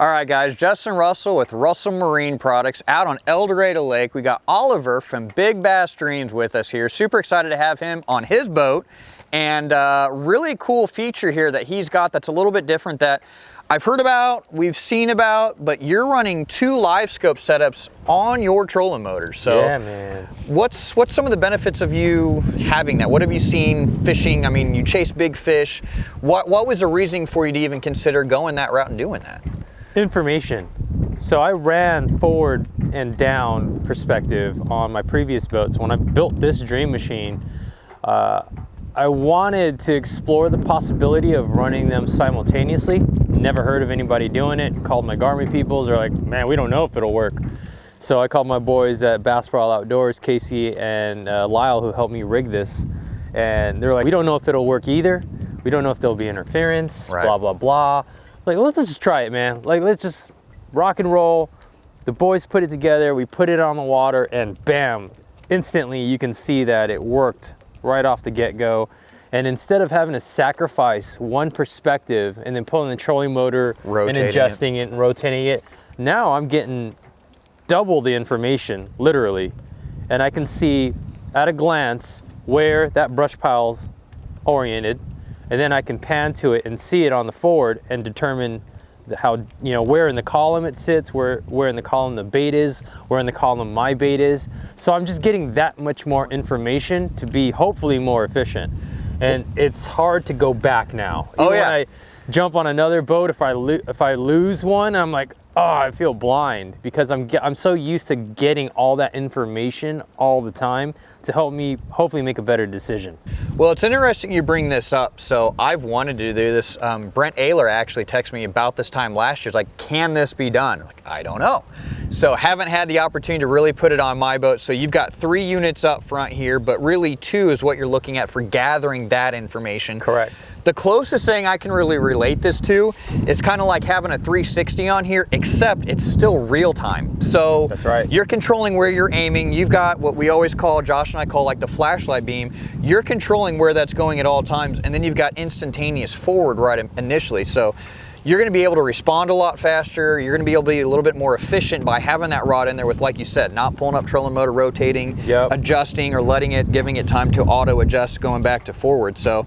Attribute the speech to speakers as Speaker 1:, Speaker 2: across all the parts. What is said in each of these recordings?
Speaker 1: All right, guys, Justin Russell with Russell Marine Products out on El Dorado Lake. We got Oliver from Big Bass Dreams with us here. Super excited to have him on his boat. And really cool feature here that he's got that's a little bit different that I've heard about, we've seen about, but you're running 2 Livescope setups on your trolling motor. So
Speaker 2: yeah, man.
Speaker 1: What's some of the benefits of you having that? What have you seen fishing? I mean, you chase big fish. What was the reasoning for you to even consider going that route and doing that?
Speaker 2: Information. So I ran forward and down perspective on my previous boats. When I built this Dream Machine, I wanted to explore the possibility of running them simultaneously. Never heard of anybody doing it. Called my Garmin peoples. They're like, man, we don't know if it'll work. So I called my boys at Bass Pro Outdoors, Casey and Lyle, who helped me rig this. And they're like, we don't know if it'll work either. We don't know if there'll be interference,
Speaker 1: right.
Speaker 2: Blah, blah, blah. Like, let's just try it, man. Like, let's just rock and roll. The boys put it together. We put it on the water and bam, instantly you can see that it worked right off the get-go. And instead of having to sacrifice one perspective and then pulling the trolling motor and adjusting it and rotating it, now I'm getting double the information, literally. And I can see at a glance where that brush pile's oriented, and then I can pan to it and see it on the forward and determine how, you know, where in the column it sits, where in the column the bait is, where in the column my bait is. So I'm just getting that much more information to be hopefully more efficient. And it's hard to go back now.
Speaker 1: Oh,
Speaker 2: even
Speaker 1: yeah.
Speaker 2: when I jump on another boat, if I lose one, I'm like, oh, I feel blind because I'm so used to getting all that information all the time to help me hopefully make a better decision.
Speaker 1: Well, it's interesting you bring this up. So I've wanted to do this. Brent Ayler actually texted me about this time last year. It's like, can this be done? I'm like, I don't know. So haven't had the opportunity to really put it on my boat. So you've got 3 units up front here, but really 2 is what you're looking at for gathering that information.
Speaker 2: Correct.
Speaker 1: The closest thing I can really relate this to is kind of like having a 360 on here, except it's still real time. So
Speaker 2: that's right.
Speaker 1: You're controlling where you're aiming. You've got what we always call, Josh and I call like the flashlight beam. You're controlling where that's going at all times. And then you've got instantaneous forward right initially. So you're going to be able to respond a lot faster. You're going to be able to be a little bit more efficient by having that rod in there with, like you said, not pulling up trolling motor, rotating, adjusting, or giving it time to auto adjust going back to forward. So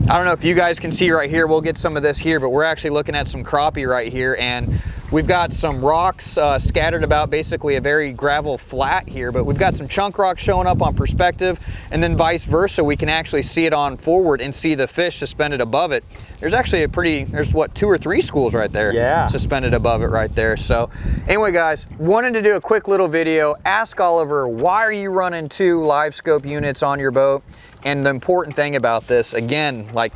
Speaker 1: I don't know if you guys can see right here, we'll get some of this here, but we're actually looking at some crappie right here, and we've got some rocks scattered about, basically a very gravel flat here, but we've got some chunk rocks showing up on perspective, and then vice versa, we can actually see it on forward and see the fish suspended above it. There's actually there's what, 2 or 3 schools right there suspended above it right there. So anyway, guys, wanted to do a quick little video. Ask Oliver, why are you running 2 Livescope units on your boat? And the important thing about this, again, like,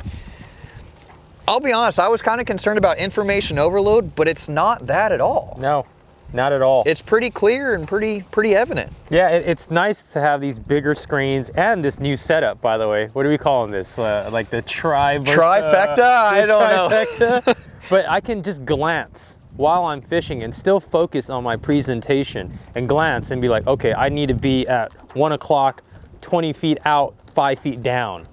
Speaker 1: I'll be honest, I was kind of concerned about information overload, but it's not that at all.
Speaker 2: No, not at all.
Speaker 1: It's pretty clear and pretty evident.
Speaker 2: Yeah, it's nice to have these bigger screens and this new setup, by the way. What are we calling this? Like the
Speaker 1: trifecta? I don't know.
Speaker 2: But I can just glance while I'm fishing and still focus on my presentation and glance and be like, okay, I need to be at 1 o'clock, 20 feet out, 5 feet down.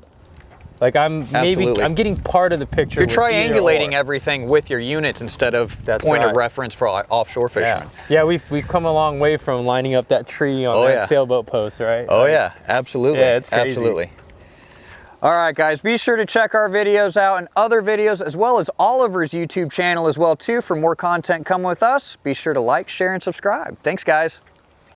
Speaker 2: Like I'm getting part of the picture.
Speaker 1: You're triangulating everything with your units instead of point of reference for offshore fishing.
Speaker 2: Yeah, we've come a long way from lining up that tree on that sailboat post, right?
Speaker 1: Oh yeah, absolutely.
Speaker 2: Yeah, it's crazy.
Speaker 1: Absolutely. All right, guys, be sure to check our videos out and other videos, as well as Oliver's YouTube channel as well too for more content coming with us. Be sure to like, share, and subscribe. Thanks, guys.